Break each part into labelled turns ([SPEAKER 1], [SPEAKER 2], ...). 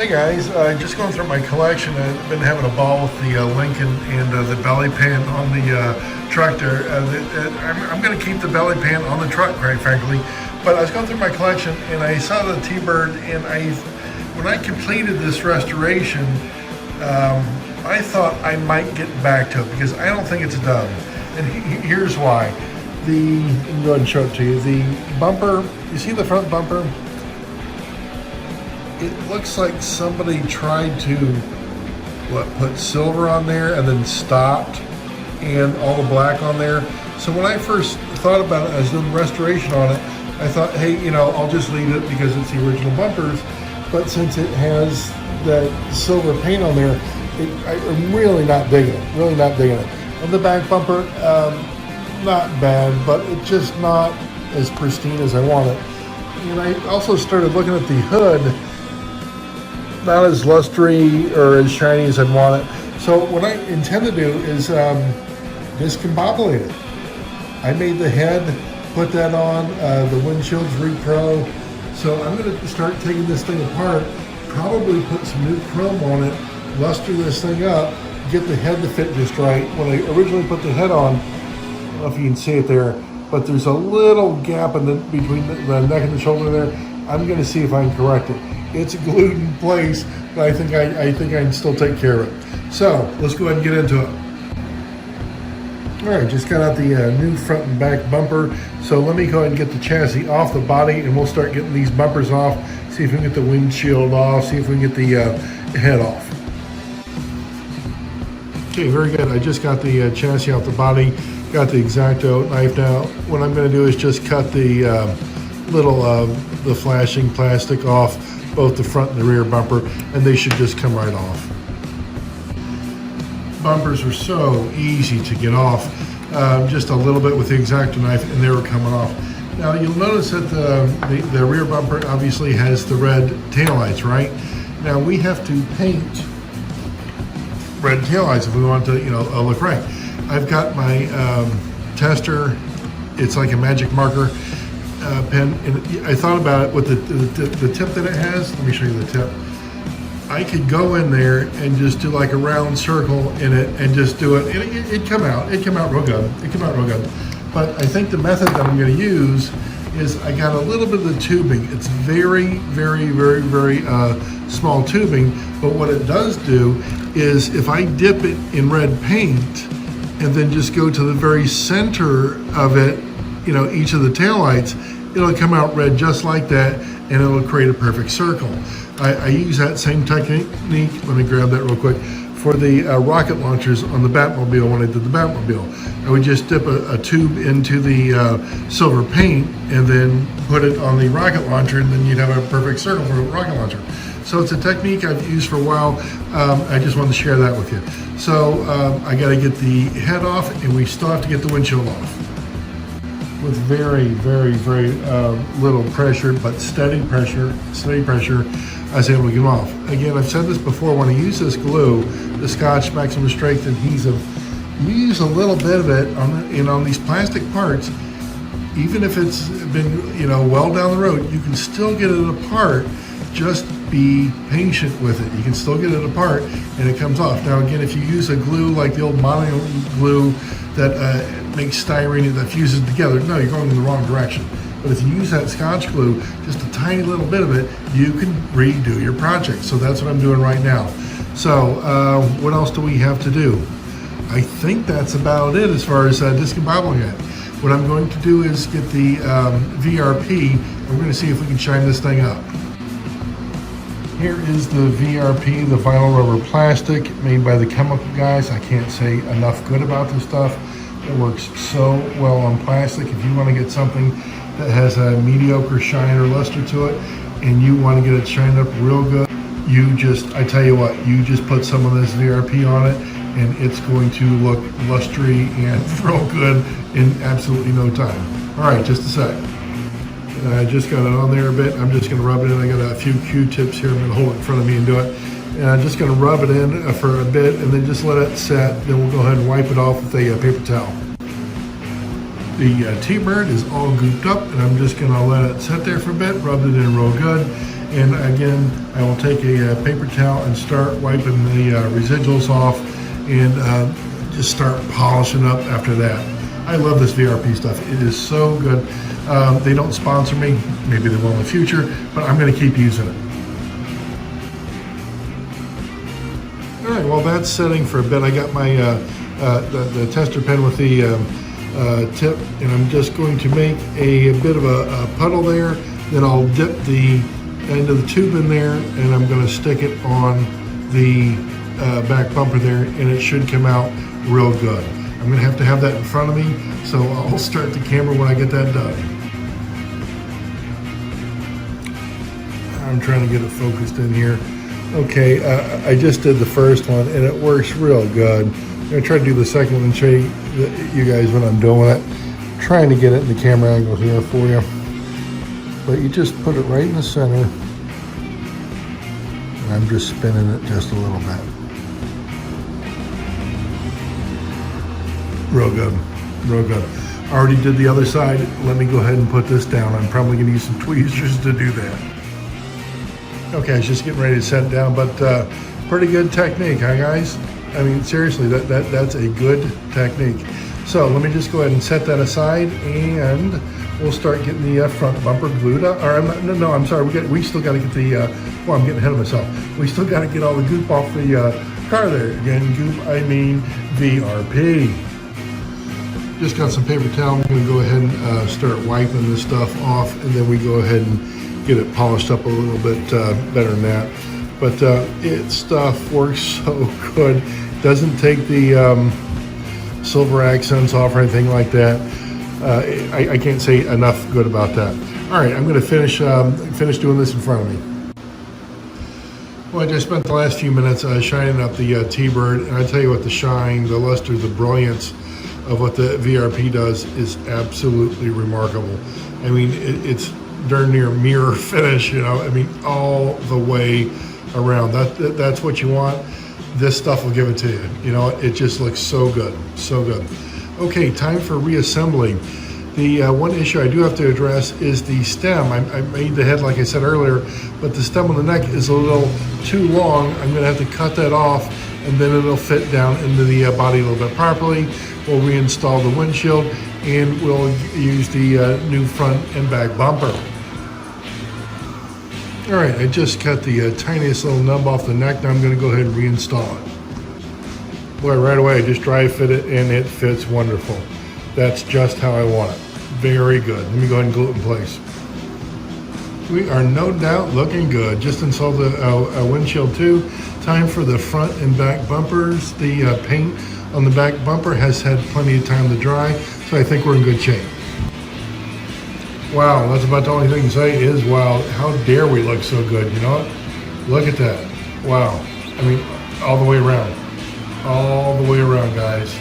[SPEAKER 1] Hey guys, just going through my collection. I've been having a ball with the Lincoln and the belly pan on the truck there. I'm going to keep the belly pan on the truck, quite frankly. But I was going through my collection and I saw the T-Bird, and when I completed this restoration, I thought I might get back to it because I don't think it's done. And here's why. Let me go ahead and show it to you. The bumper, you see the front bumper? It looks like somebody tried to put silver on there and then stopped, and all the black on there. So when I first thought about it, I was doing restoration on it, I thought, hey, I'll just leave it because it's the original bumpers. But since it has that silver paint on there, I'm really not digging it. Really not digging it. And the back bumper, not bad, but it's just not as pristine as I want it. And I also started looking at the hood. Not as lustre or as shiny as I'd want it. So what I intend to do is discombobulate it. I made the head, put that on, the windshield's repro. So I'm going to start taking this thing apart, probably put some new chrome on it, luster this thing up, get the head to fit just right. When I originally put the head on, I don't know if you can see it there, but there's a little gap between the neck and the shoulder there. I'm going to see if I can correct it. It's glued in place, but I think I can still take care of it. So let's go ahead and get into it. All right, just got out the new front and back bumper. So let me go ahead and get the chassis off the body, and we'll start getting these bumpers off. See if we can get the windshield off. See if we can get the head off. Okay, very good. I just got the chassis off the body. Got the X-Acto knife now. What I'm going to do is just cut the the flashing plastic off, both the front and the rear bumper, and they should just come right off. Bumpers are so easy to get off, just a little bit with the X-Acto knife, and they were coming off. Now you'll notice that the rear bumper obviously has the red taillights, right? Now we have to paint red taillights if we want to, look right. I've got my tester. It's like a magic marker pen, and I thought about it with the tip that it has. Let me show you the tip. I could go in there and just do like a round circle in it and just do it. It'd come out real good. It came out real good. But I think the method that I'm going to use is I got a little bit of the tubing. It's very, very, very, very small tubing. But what it does do is if I dip it in red paint and then just go to the very center of it, each of the taillights, it'll come out red just like that, and it'll create a perfect circle. I use that same technique. Let me grab that real quick. For the rocket launchers on the Batmobile, when I did the Batmobile, I would just dip a tube into the silver paint and then put it on the rocket launcher, and then you'd have a perfect circle for a rocket launcher. So it's a technique I've used for a while. I just wanted to share that with you. So I got to get the head off, and we still have to get the windshield off. With very, very, very little pressure, but steady pressure, I was able to get them off. Again, I've said this before, when I use this glue, the Scotch Maximum Strength Adhesive, you use a little bit of it on these plastic parts, even if it's been, well down the road, you can still get it apart. Just be patient with it. You can still get it apart, and it comes off. Now, again, if you use a glue like the old mono glue that makes styrene that fuses together, no, you're going in the wrong direction. But if you use that Scotch glue, just a tiny little bit of it, you can redo your project. So that's what I'm doing right now. So what else do we have to do? I think that's about it as far as discombobulating it. What I'm going to do is get the VRP, and we're going to see if we can shine this thing up. Here is the VRP, the vinyl rubber plastic made by the chemical guys. I can't say enough good about this stuff. It works so well on plastic. If you want to get something that has a mediocre shine or luster to it, and you want to get it shined up real good, I tell you what, you just put some of this VRP on it, and it's going to look lustre and real good in absolutely no time. All right, just a sec. I just got it on there a bit. I'm just going to rub it in. I got a few Q-tips here. I'm going to hold it in front of me and do it. And I'm just going to rub it in for a bit and then just let it set. Then we'll go ahead and wipe it off with a paper towel. The T-Bird is all gooped up, and I'm just going to let it sit there for a bit, rub it in real good. And again, I will take a paper towel and start wiping the residuals off and just start polishing up after that. I love this VRP stuff. It is so good. They don't sponsor me. Maybe they will in the future, but I'm going to keep using it. All right, well, that's setting for a bit. I got my the tester pen with the tip, and I'm just going to make a bit of a puddle there. Then I'll dip the end of the tube in there, and I'm going to stick it on the back bumper there, and it should come out real good. I'm going to have that in front of me, so I'll start the camera when I get that done. I'm trying to get it focused in here. Okay, I just did the first one, and it works real good. I'm going to try to do the second one and show you guys what I'm doing with it. I'm trying to get it in the camera angle here for you. But you just put it right in the center. And I'm just spinning it just a little bit. Real good, real good. I already did the other side. Let me go ahead and put this down. I'm probably going to use some tweezers to do that. Okay, I was just getting ready to set it down, but pretty good technique, huh, guys? I mean, seriously, that's a good technique. So let me just go ahead and set that aside, and we'll start getting the front bumper glued up. Or I'm sorry, we still got to get the. Well, I'm getting ahead of myself. We still got to get all the goop off the car there. Again, goop, I mean VRP. Just got some paper towel. I'm going to go ahead and start wiping this stuff off, and then we go ahead and get it polished up a little bit better than that. But it stuff works so good. Doesn't take the silver accents off or anything like that. I can't say enough good about that. All right, I'm going to finish doing this in front of me. Well, I just spent the last few minutes shining up the T-Bird, and I tell you what, the shine, the luster, the brilliance of what the VRP does is absolutely remarkable. I mean, it's darn near mirror finish, you know. I mean, all the way around. That's what you want. This stuff will give it to you. You know, it just looks so good, so good. Okay, time for reassembly. The one issue I do have to address is the stem. I made the head like I said earlier, but the stem on the neck is a little too long. I'm going to have to cut that off, and then it'll fit down into the body a little bit properly. We'll reinstall the windshield, and we'll use the new front and back bumper. All right, I just cut the tiniest little nub off the neck. Now I'm going to go ahead and reinstall it. Boy, right away I just dry fit it, and it fits wonderful. That's just how I want it. Very good. Let me go ahead and glue it in place. We are no doubt looking good. Just installed the windshield too. Time for the front and back bumpers. The paint on the back bumper has had plenty of time to dry, so I think we're in good shape. Wow, that's about the only thing to say is wow. How dare we look so good, you know what? Look at that. Wow. I mean, all the way around. All the way around, guys.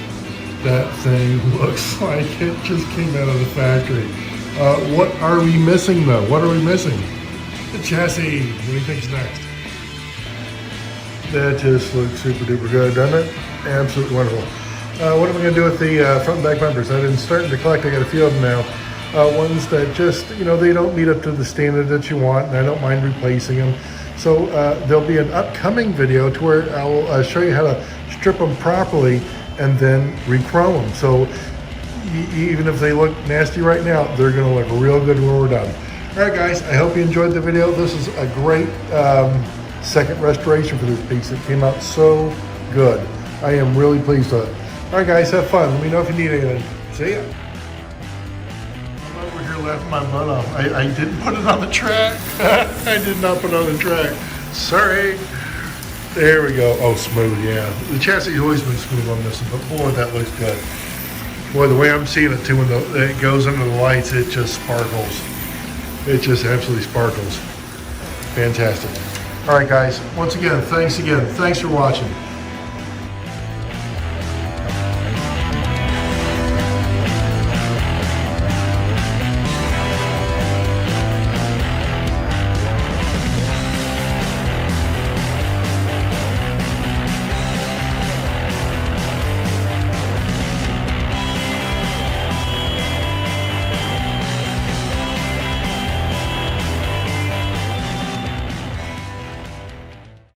[SPEAKER 1] That thing looks like it just came out of the factory. What are we missing, though? What are we missing? The chassis. What do you think's next? That just looks super duper good, doesn't it? Absolutely wonderful. What am I going to do with the front and back bumpers? I've been starting to collect. I got a few of them now. Ones that just, you know, they don't meet up to the standard that you want, and I don't mind replacing them. So there'll be an upcoming video to where I will show you how to strip them properly and then re-chrome them. So even if they look nasty right now, they're going to look real good when we're done. All right, guys, I hope you enjoyed the video. This is a great second restoration for this piece. It came out so good. I am really pleased with it. All right, guys, have fun. Let me know if you need anything. See ya. Left my butt off. I didn't put it on the track. I did not put it on the track. Sorry. There we go. Oh, smooth, yeah. The chassis has always been smooth on this one, but boy, that looks good. Boy, the way I'm seeing it too, when it goes under the lights, it just sparkles. It just absolutely sparkles. Fantastic. All right, guys. Once again, thanks again. Thanks for watching.